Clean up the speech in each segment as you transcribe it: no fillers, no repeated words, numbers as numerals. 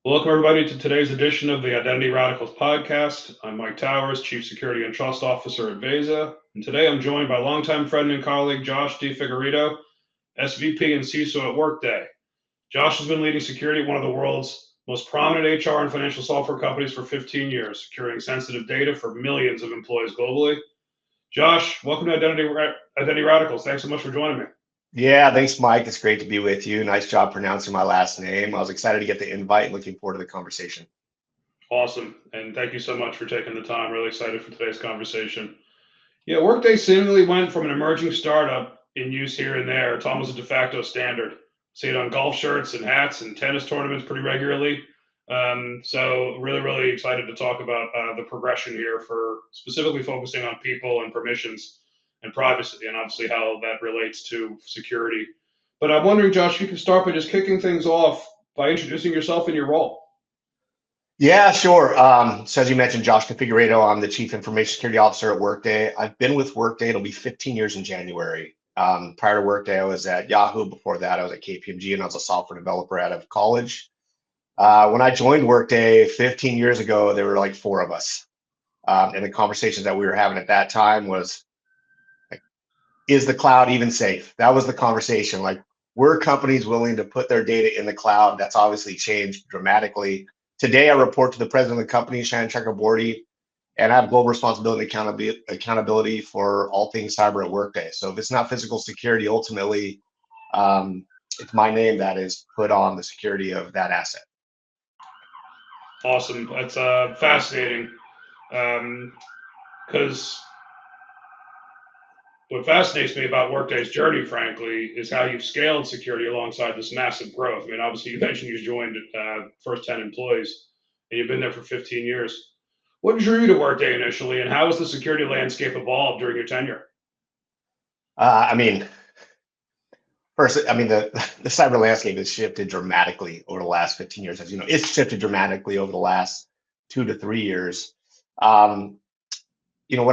Welcome, everybody, to today's edition of the Identity Radicals podcast. I'm Mike Towers, Chief Security and Trust Officer at Veza, and today I'm joined by longtime friend and colleague Josh DeFigueiredo, SVP and CISO at Workday. Josh has been leading security at one of the world's most prominent HR and financial software companies for 15 years, securing sensitive data for millions of employees globally. Josh, welcome to Identity Radicals. Thanks so much for joining me. Yeah, thanks, Mike. It's great to be with you. Nice job pronouncing my last name. I was excited to get the invite and looking forward to the conversation. Awesome. And thank you so much for taking the time. Really excited for today's conversation. Yeah, Workday seemingly went from an emerging startup in use here and there to almost a de facto standard. See it on golf shirts and hats and tennis tournaments pretty regularly. So really excited to talk about the progression here for specifically focusing on people and permissions and privacy, and obviously how that relates to security. But I'm wondering, Josh, if you could start by just kicking things off by introducing yourself and your role. Yeah, sure. So as you mentioned, Josh DeFigueiredo, I'm the Chief Information Security Officer at Workday. I've been with Workday, it'll be 15 years in January. Prior to Workday, I was at Yahoo. Before that, I was at KPMG, and I was a software developer out of college. When I joined Workday 15 years ago, there were like four of us. And the conversations that we were having at that time was, is the cloud even safe? That was the conversation. Like, were companies willing to put their data in the cloud? That's obviously changed dramatically. Today, I report to the president of the company, Shannon Chakraborty, and I have global responsibility and accountability for all things cyber at Workday. So if it's not physical security, ultimately, it's my name that is put on the security of that asset. Awesome. That's fascinating. Because what fascinates me about Workday's journey, frankly, is how you've scaled security alongside this massive growth. I mean, obviously, you mentioned you joined first 10 employees, and you've been there for 15 years. What drew you to Workday initially, and how has the security landscape evolved during your tenure? First, the cyber landscape has shifted dramatically over the last 15 years. As you know, it's shifted dramatically over the last 2 to 3 years. When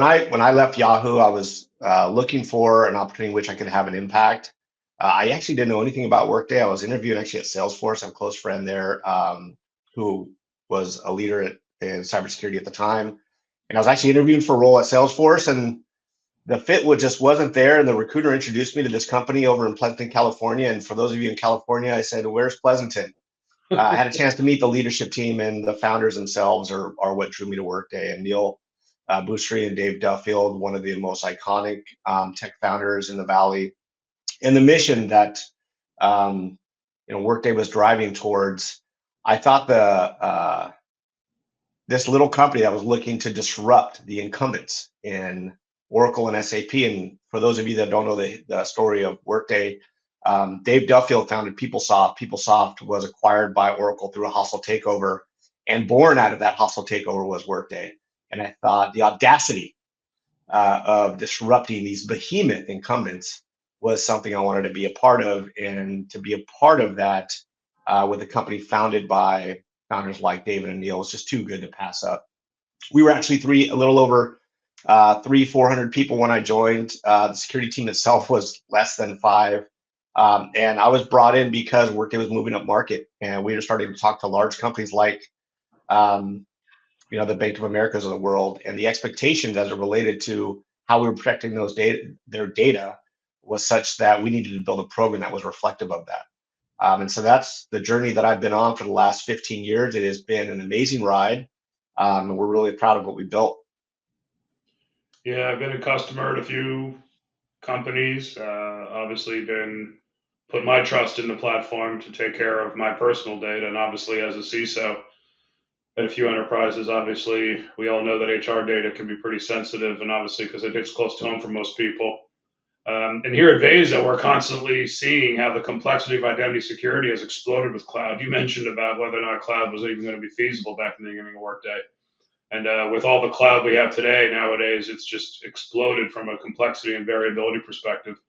I left Yahoo, I was looking for an opportunity in which I could have an impact. I actually didn't know anything about Workday. I was interviewing actually at Salesforce. I have a close friend there who was a leader in cybersecurity at the time. And I was actually interviewing for a role at Salesforce, and the fit just wasn't there. And the recruiter introduced me to this company over in Pleasanton, California. And for those of you in California, I said, "Where's Pleasanton?" I had a chance to meet the leadership team, and the founders themselves are what drew me to Workday. And Neil Boustry and Dave Duffield, one of the most iconic tech founders in the Valley, and the mission that Workday was driving towards. I thought this little company that was looking to disrupt the incumbents in Oracle and SAP. And for those of you that don't know the story of Workday, Dave Duffield founded PeopleSoft. PeopleSoft was acquired by Oracle through a hostile takeover, and born out of that hostile takeover was Workday. And I thought the audacity of disrupting these behemoth incumbents was something I wanted to be a part of, and to be a part of that with a company founded by founders like David and Neil was just too good to pass up. We were actually a little over 400 people when I joined. The security team itself was less than 5. And I was brought in because Workday was moving up market, and we were starting to talk to large companies like the Bank of Americas of the world, and the expectations as it related to how we were protecting their data was such that we needed to build a program that was reflective of that. And so that's the journey that I've been on for the last 15 years. It has been an amazing ride, and we're really proud of what we built. Yeah, I've been a customer at a few companies, obviously been put my trust in the platform to take care of my personal data, and obviously as a CISO, at a few enterprises, obviously, we all know that HR data can be pretty sensitive, and obviously because it hits close to home for most people. And here at Veza, we're constantly seeing how the complexity of identity security has exploded with cloud. You mentioned about whether or not cloud was even going to be feasible back in the beginning of Workday. And with all the cloud we have today, nowadays, it's just exploded from a complexity and variability perspective.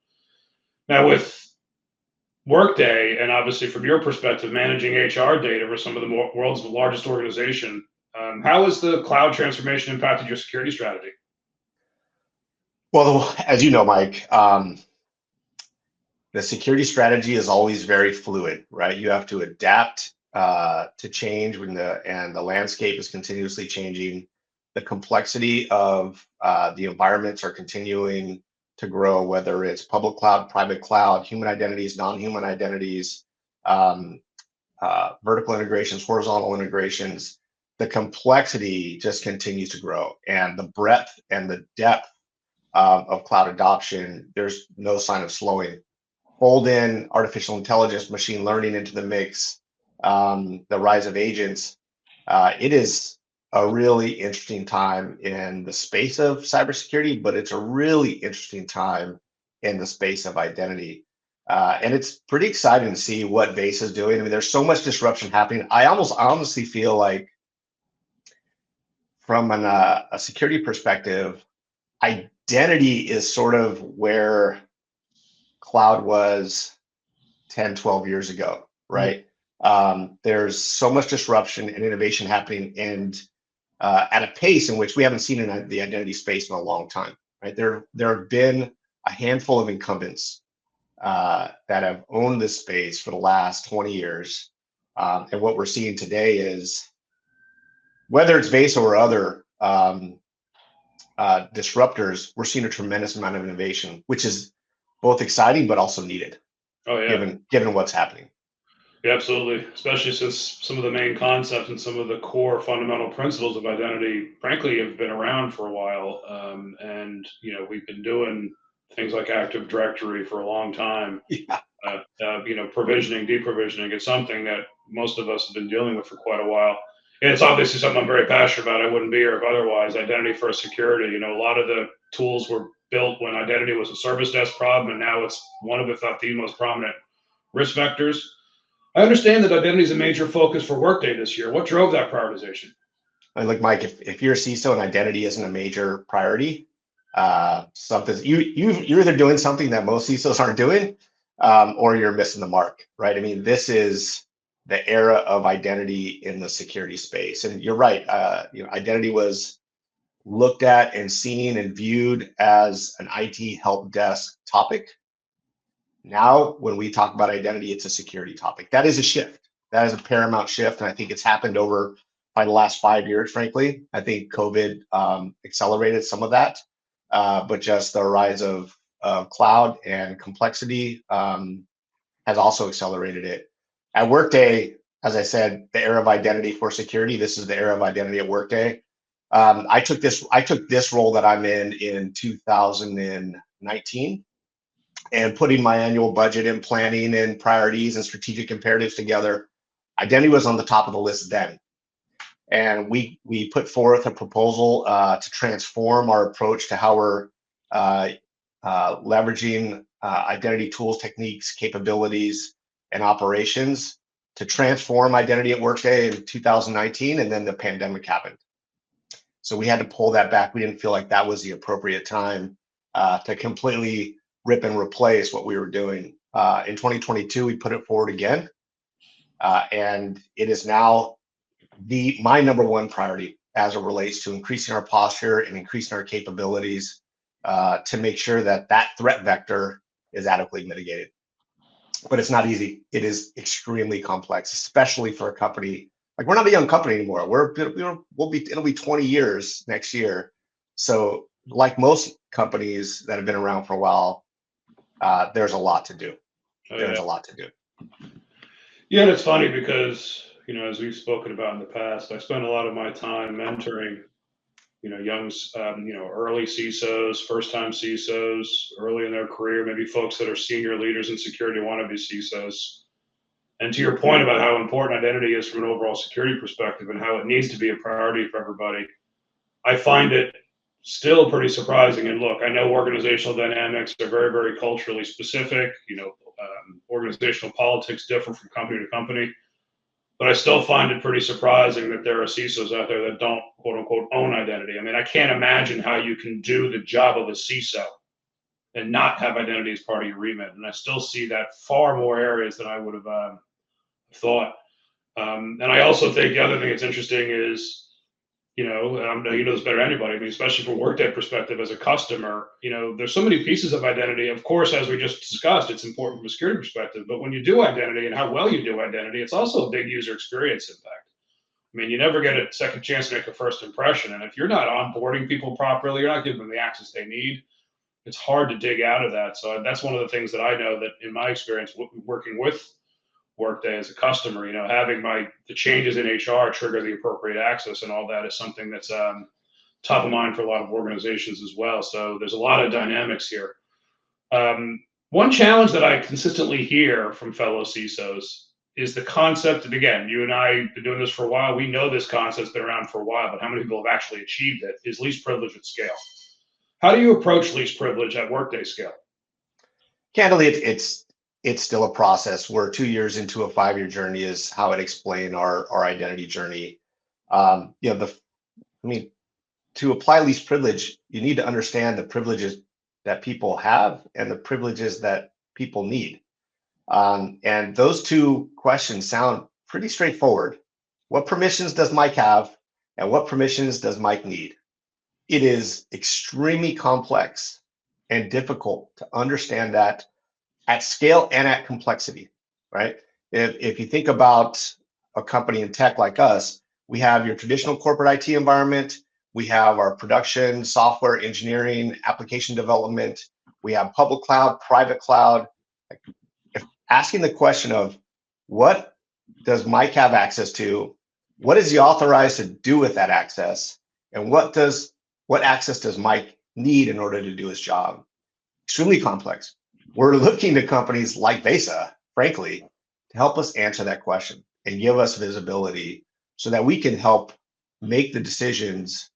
Now with Workday, and obviously from your perspective, managing HR data for some of the world's largest organization, how has the cloud transformation impacted your security strategy? Well, as you know, Mike, the security strategy is always very fluid, right? You have to adapt to change and the landscape is continuously changing. The complexity of the environments are continuing to grow, whether it's public cloud, private cloud, human identities, non-human identities, vertical integrations, horizontal integrations. The complexity just continues to grow, and the breadth and the depth of cloud adoption, there's no sign of slowing. Fold in artificial intelligence, machine learning into the mix, the rise of agents. It is a really interesting time in the space of cybersecurity, but it's a really interesting time in the space of identity. And it's pretty exciting to see what Veza is doing. I mean, there's so much disruption happening. I honestly feel like from a security perspective, identity is sort of where cloud was 10, 12 years ago, right? There's so much disruption and innovation happening, and at a pace in which we haven't seen in the identity space in a long time, right? There have been a handful of incumbents that have owned this space for the last 20 years. And what we're seeing today is, whether it's Veza or other disruptors, we're seeing a tremendous amount of innovation, which is both exciting but also needed. Oh yeah. Given what's happening. Yeah, absolutely. Especially since some of the main concepts and some of the core fundamental principles of identity, frankly, have been around for a while. And we've been doing things like Active Directory for a long time. Yeah. Provisioning, deprovisioning. It's something that most of us have been dealing with for quite a while. And it's obviously something I'm very passionate about. I wouldn't be here if otherwise. Identity first security. A lot of the tools were built when identity was a service desk problem, and now it's one of, if not the most prominent risk vectors. I understand that identity is a major focus for Workday this year. What drove that prioritization? And look, Mike, if you're a CISO and identity isn't a major priority, you're either doing something that most CISOs aren't doing, or you're missing the mark, right? I mean, this is the era of identity in the security space, and you're right. Identity was looked at and seen and viewed as an IT help desk topic. Now, when we talk about identity, it's a security topic. That is a shift. That is a paramount shift, and I think it's happened over by the last 5 years. Frankly, I think COVID accelerated some of that, but just the rise of cloud and complexity has also accelerated it. At Workday, as I said, the era of identity for security. This is the era of identity at Workday. I took this role that I'm in 2019. And putting my annual budget and planning and priorities and strategic imperatives together, identity was on the top of the list then. And we put forth a proposal to transform our approach to how we're leveraging identity tools, techniques, capabilities, and operations to transform identity at Workday in 2019, and then the pandemic happened. So we had to pull that back. We didn't feel like that was the appropriate time to completely rip and replace what we were doing. In 2022, we put it forward again, and it is now my number one priority as it relates to increasing our posture and increasing our capabilities to make sure that threat vector is adequately mitigated. But it's not easy. It is extremely complex, especially for a company like, we're not a young company anymore. It'll be 20 years next year. So like most companies that have been around for a while, there's a lot to do. There's a lot to do. Yeah, and it's funny because, as we've spoken about in the past, I spent a lot of my time mentoring, young, early CISOs, first-time CISOs, early in their career, maybe folks that are senior leaders in security want to be CISOs. And to your point about how important identity is from an overall security perspective and how it needs to be a priority for everybody, I find it still pretty surprising. And look, I know organizational dynamics are very, very culturally specific. Organizational politics differ from company to company. But I still find it pretty surprising that there are CISOs out there that don't, quote unquote, own identity. I mean, I can't imagine how you can do the job of a CISO and not have identity as part of your remit. And I still see that far more areas than I would have thought. And I also think the other thing that's interesting is You know, you know this better than anybody. I mean, especially from Workday perspective as a customer, you know, there's so many pieces of identity. Of course, as we just discussed, it's important from a security perspective. But when you do identity and how well you do identity, it's also a big user experience impact. I mean, you never get a second chance to make a first impression. And if you're not onboarding people properly, you're not giving them the access they need, it's hard to dig out of that. So that's one of the things that I know that in my experience working with Workday as a customer, you know, having the changes in HR trigger the appropriate access and all that is something that's top of mind for a lot of organizations as well. So there's a lot of dynamics here. One challenge that I consistently hear from fellow CISOs is the concept, and again, you and I have been doing this for a while. We know this concept's been around for a while, but how many people have actually achieved it is least privilege at scale. How do you approach least privilege at Workday scale? Candidly, it's still a process. We're 2 years into a 5-year journey is how I'd explain our identity journey. You know, I mean, to apply least privilege, you need to understand the privileges that people have and the privileges that people need. And those two questions sound pretty straightforward. What permissions does Mike have, and what permissions does Mike need? It is extremely complex and difficult to understand that at scale and at complexity, right? If you think about a company in tech like us, we have your traditional corporate IT environment, we have our production, software engineering, application development, we have public cloud, private cloud. If asking the question of what does Mike have access to, what is he authorized to do with that access, and what access does Mike need in order to do his job? Extremely complex. We're looking to companies like Veza, frankly, to help us answer that question and give us visibility so that we can help make the decisions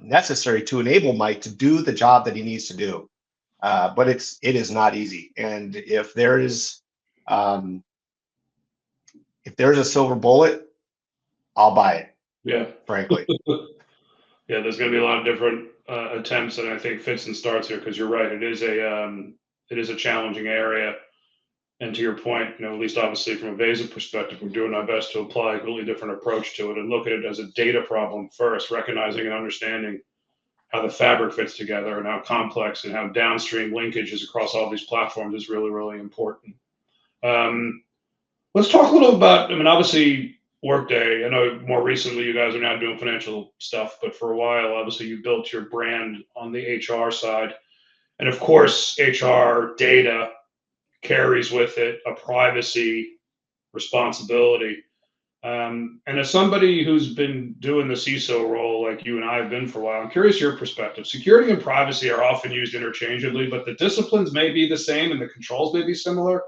necessary to enable Mike to do the job that he needs to do. But it is not easy. And if there's a silver bullet, I'll buy it. Yeah, frankly. Yeah, there's going to be a lot of different attempts, and I think fits and starts here because you're right. It is a challenging area. And to your point, you know, at least obviously from a Veza perspective, we're doing our best to apply a completely different approach to it and look at it as a data problem first, recognizing and understanding how the fabric fits together and how complex and how downstream linkages across all these platforms is really, really important. Um, let's talk a little about, I mean, obviously Workday, I know more recently you guys are now doing financial stuff, but for a while, obviously you built your brand on the HR side. And of course, HR data carries with it a privacy responsibility. And as somebody who's been doing the CISO role like you and I have been for a while, I'm curious your perspective. Security and privacy are often used interchangeably, but the disciplines may be the same and the controls may be similar,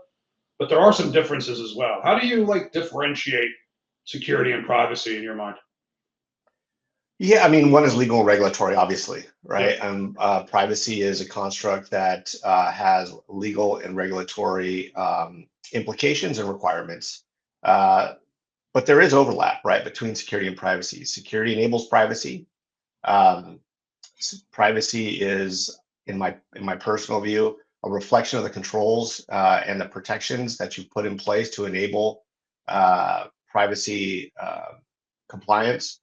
but there are some differences as well. How do you like differentiate security and privacy in your mind? Yeah, I mean, one is legal and regulatory, obviously, Yeah. right? Privacy is a construct that has legal and regulatory implications and requirements. But there is overlap, right, between security and privacy. Security enables privacy. Um, Privacy is, in my personal view, a reflection of the controls and the protections that you put in place to enable privacy compliance.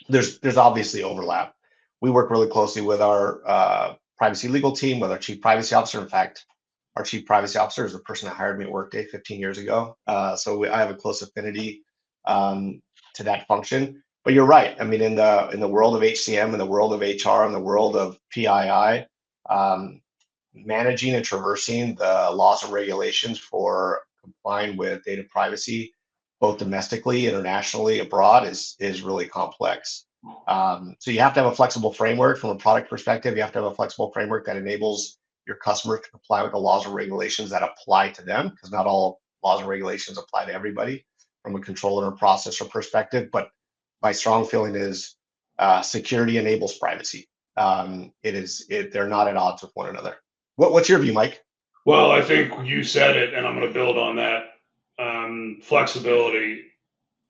There's obviously overlap. We work really closely with our privacy legal team, with our chief privacy officer. In fact, our chief privacy officer is the person that hired me at Workday 15 years ago. I have a close affinity to that function. But you're right. I mean, in the world of HCM, in the world of HR, in the world of PII, managing and traversing the laws and regulations for complying with data privacy, both domestically, internationally, abroad, is really complex. So you have to have a flexible framework from a product perspective. You have to have a flexible framework that enables your customers to comply with the laws and regulations that apply to them, because not all laws and regulations apply to everybody from a controller or processor perspective. But my strong feeling is security enables privacy. They're not at odds with one another. What's your view, Mike? Well, I think you said it, and I'm going to build on that. Flexibility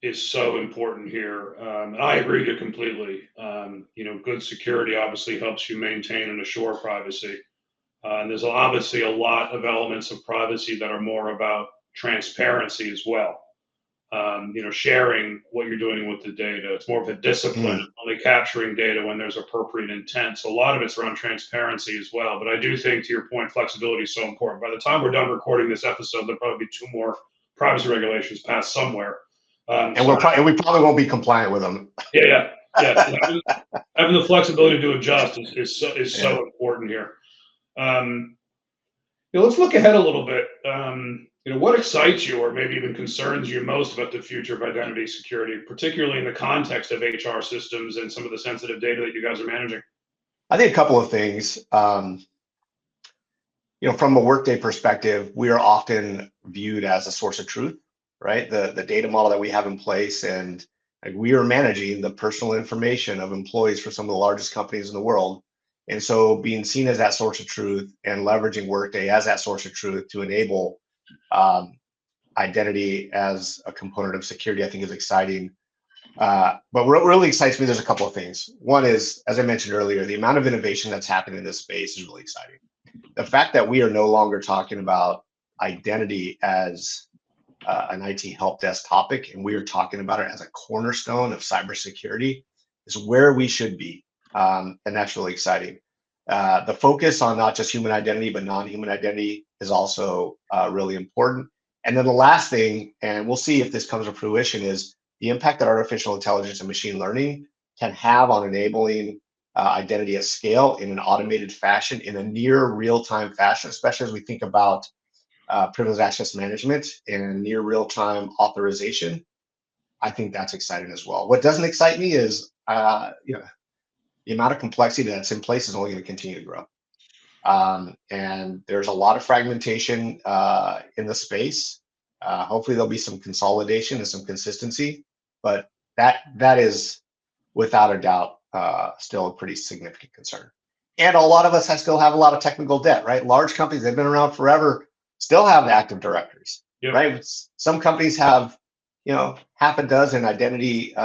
is so important here. And I agree with you completely. You know, good security obviously helps you maintain and assure privacy. And there's obviously a lot of elements of privacy that are more about transparency as well. sharing what you're doing with the data. It's more of a discipline, only capturing data when there's appropriate intent. So a lot of it's around transparency as well. But I do think, to your point, flexibility is so important. By the time we're done recording this episode, there'll probably be 2 more privacy regulations passed somewhere. And we probably won't be compliant with them. Yeah. Having the flexibility to adjust is so important here. Let's look ahead a little bit. What excites you, or maybe even concerns you most about the future of identity security, particularly in the context of HR systems and some of the sensitive data that you guys are managing? I think a couple of things. From a Workday perspective, we are often viewed as a source of truth, right? The data model that we have in place, and we are managing the personal information of employees for some of the largest companies in the world. And so being seen as that source of truth and leveraging Workday as that source of truth to enable identity as a component of security, I think is exciting. But what really excites me, there's a couple of things. One is, as I mentioned earlier, the amount of innovation that's happening in this space is really exciting. The fact that we are no longer talking about identity as an IT help desk topic, and we are talking about it as a cornerstone of cybersecurity, is where we should be. And that's really exciting. The focus on not just human identity, but non-human identity is also really important. And then the last thing, and we'll see if this comes to fruition, is the impact that artificial intelligence and machine learning can have on enabling identity at scale in an automated fashion, in a near real-time fashion, especially as we think about privileged access management and near real-time authorization. I think that's exciting as well. What doesn't excite me is the amount of complexity that's in place is only going to continue to grow. And there's a lot of fragmentation in the space. Hopefully there'll be some consolidation and some consistency, but that is without a doubt still a pretty significant concern. And a lot of us still have a lot of technical debt, right? Large companies, they've been around forever, still have active directories, right? Some companies have, half a dozen identity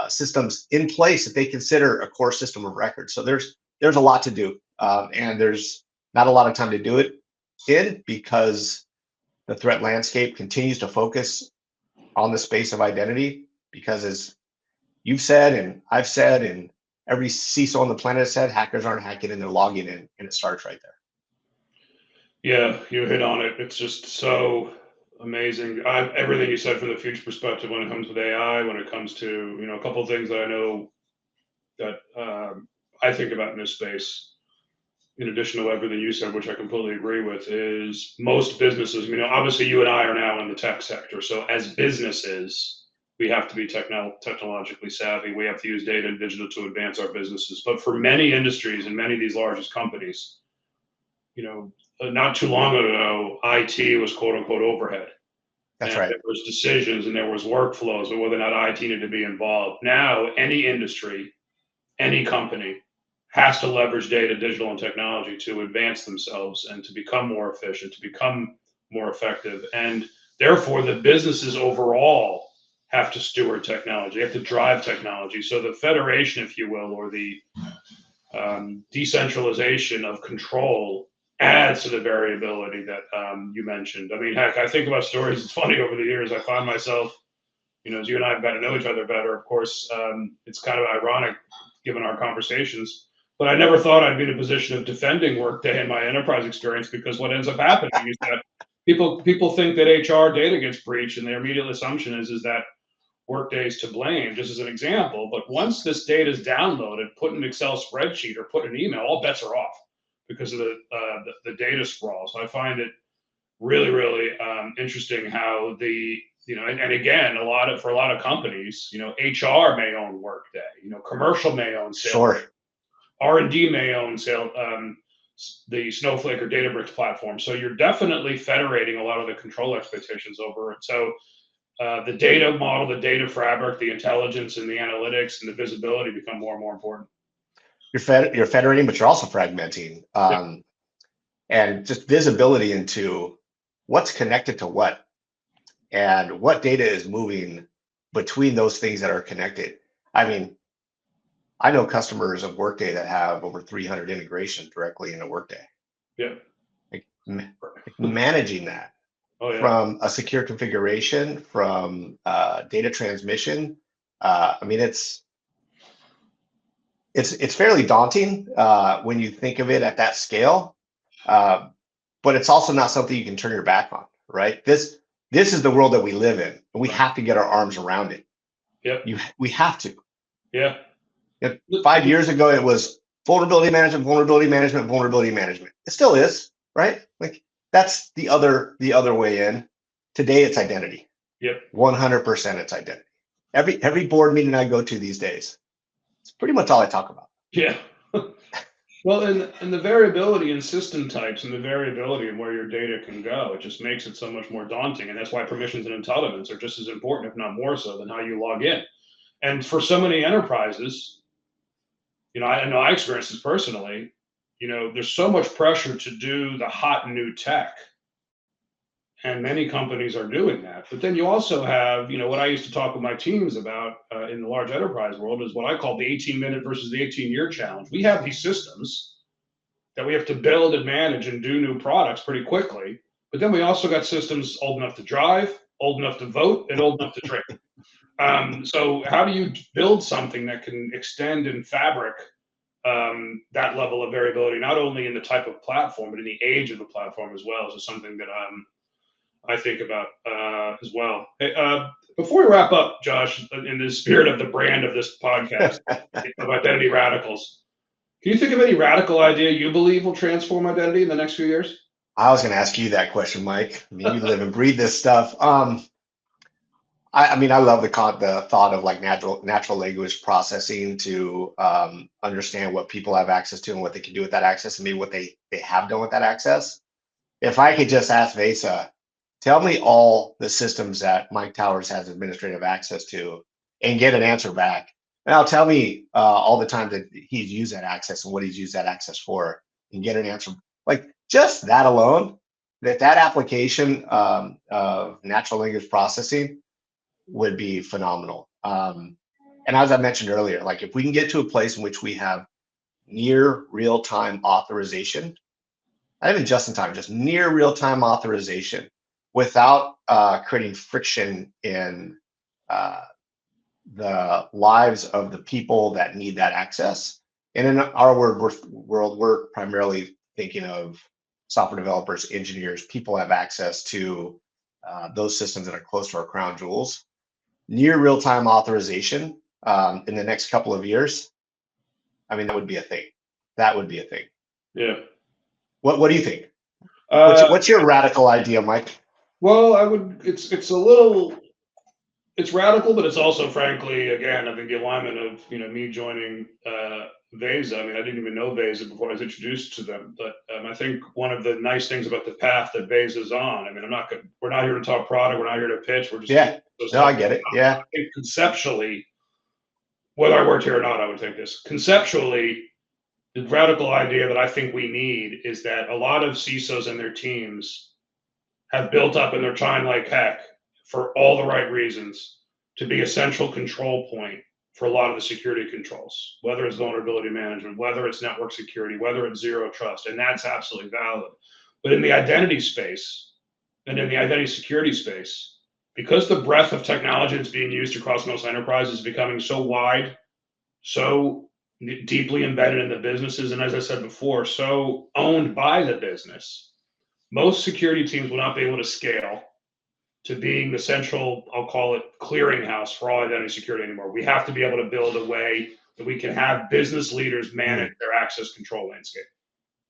systems in place that they consider a core system of record. So there's a lot to do, and there's not a lot of time to do it in, because the threat landscape continues to focus on the space of identity. Because as you've said, and I've said, and every CISO on the planet has said, hackers aren't hacking and they're logging in, and it starts right there. Yeah, you hit on it. It's just so amazing. Everything you said from the future perspective, when it comes with AI, when it comes to, a couple of things that I know that I think about in this space, in addition to everything you said, which I completely agree with, is most businesses, obviously you and I are now in the tech sector. So as businesses, we have to be technologically savvy. We have to use data and digital to advance our businesses. But for many industries and many of these largest companies, not too long ago, IT was quote unquote overhead. That's right. There was decisions and there was workflows, but whether or not IT needed to be involved. Now, any industry, any company has to leverage data, digital, and technology to advance themselves and to become more efficient, to become more effective. And therefore, the businesses overall have to steward technology, have to drive technology. So the federation, if you will, or the decentralization of control adds to the variability that you mentioned. I mean, heck, I think about stories. It's funny, over the years, I find myself, as you and I have got to know each other better, of course, it's kind of ironic given our conversations, but I never thought I'd be in a position of defending Workday in my enterprise experience, because what ends up happening is that people think that HR data gets breached, and their immediate assumption is that Workday is to blame, just as an example. But once this data is downloaded, put in an Excel spreadsheet or put in an email, all bets are off because of the data sprawl. So I find it really, really interesting how and again, for a lot of companies, HR may own Workday, commercial may own sales, sure. R&D may own the Snowflake or Databricks platform. So you're definitely federating a lot of the control expectations over it. So the data model, the data fabric, the intelligence and the analytics and the visibility become more and more important. You're federating, but you're also fragmenting, and just visibility into what's connected to what, and what data is moving between those things that are connected. I mean, I know customers of Workday that have over 300 integrations directly into Workday. Yeah. Like managing that Oh yeah. from a secure configuration, from data transmission. I mean, it's fairly daunting when you think of it at that scale, but it's also not something you can turn your back on, right? This is the world that we live in, and we Right. have to get our arms around it. Yep. We have to. Yeah. 5 years ago, it was vulnerability management, vulnerability management, vulnerability management. It still is, right? Like that's the other way in. Today, it's identity. Yep. 100% it's identity. Every board meeting I go to these days, it's pretty much all I talk about. Yeah. Well, and the variability in system types and the variability of where your data can go, it just makes it so much more daunting. And that's why permissions and entitlements are just as important, if not more so, than how you log in. And for so many enterprises, I know I experienced this personally, there's so much pressure to do the hot new tech. And many companies are doing that. But then you also have, what I used to talk with my teams about in the large enterprise world is what I call the 18-minute versus the 18-year challenge. We have these systems that we have to build and manage and do new products pretty quickly. But then we also got systems old enough to drive, old enough to vote, and old enough to train. So how do you build something that can extend in fabric that level of variability, not only in the type of platform, but in the age of the platform as well? Is just something that I think about as well. Hey, before we wrap up, Josh, in the spirit of the brand of this podcast of identity radicals, can you think of any radical idea you believe will transform identity in the next few years? I was going to ask you that question, Mike. I mean, you live and breathe this stuff. I mean, I love the thought of like natural language processing to understand what people have access to and what they can do with that access, and maybe what they have done with that access. If I could just ask Veza, tell me all the systems that Mike Towers has administrative access to and get an answer back. Now tell me all the time that he's used that access and what he's used that access for and get an answer. Like just that alone, that application of natural language processing would be phenomenal. And as I mentioned earlier, like if we can get to a place in which we have near real-time authorization, not even just in time, just near real-time authorization without creating friction in the lives of the people that need that access. And in our world, we're primarily thinking of software developers, engineers, people have access to those systems that are close to our crown jewels. Near real-time authorization in the next couple of years, I mean, that would be a thing. That would be a thing. Yeah. What do you think? What's your radical idea, Mike? Well, it's radical, but it's also, frankly, again, I think the alignment of me joining Veza. I mean, I didn't even know Veza before I was introduced to them. But I think one of the nice things about the path that Veza's on. I mean, we're not here to talk product. We're not here to pitch. We're just no, I get it. Yeah. I think conceptually, whether I worked here or not, I would think this conceptually. The radical idea that I think we need is that a lot of CISOs and their teams have built up and they're trying like heck for all the right reasons to be a central control point for a lot of the security controls, whether it's vulnerability management, whether it's network security, whether it's zero trust, and that's absolutely valid. But in the identity space and in the identity security space, because the breadth of technology that's being used across most enterprises is becoming so wide, so deeply embedded in the businesses, and as I said before, so owned by the business, most security teams will not be able to scale to being the central, I'll call it clearinghouse for all identity security anymore. We have to be able to build a way that we can have business leaders manage their access control landscape.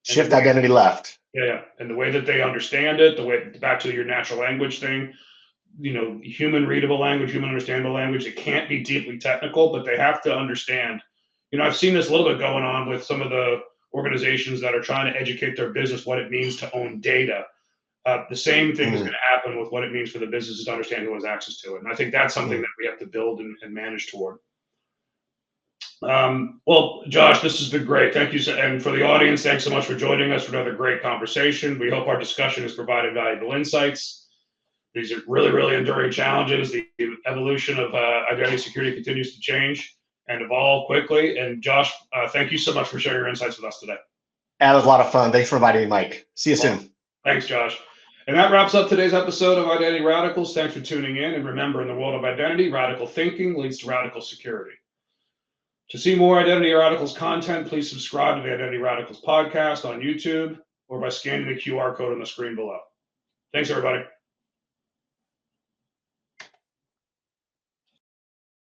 Shift identity left. Yeah. And the way that they understand it, the way, back to your natural language thing, human readable language, human understandable language, it can't be deeply technical, but they have to understand. I've seen this a little bit going on with some of the organizations that are trying to educate their business what it means to own data. The same thing is going to happen with what it means for the businesses to understand who has access to it. And I think that's something that we have to build and manage toward. Well, Josh, this has been great. Thank you. And for the audience, thanks so much for joining us for another great conversation. We hope our discussion has provided valuable insights. These are really, really enduring challenges. The evolution of identity security continues to change and evolve quickly. And Josh, thank you so much for sharing your insights with us today. That was a lot of fun. Thanks for inviting me, Mike. See you soon. Thanks, Josh. And that wraps up today's episode of Identity Radicals. Thanks for tuning in. And remember, in the world of identity, radical thinking leads to radical security. To see more Identity Radicals content, please subscribe to the Identity Radicals podcast on YouTube or by scanning the QR code on the screen below. Thanks, everybody.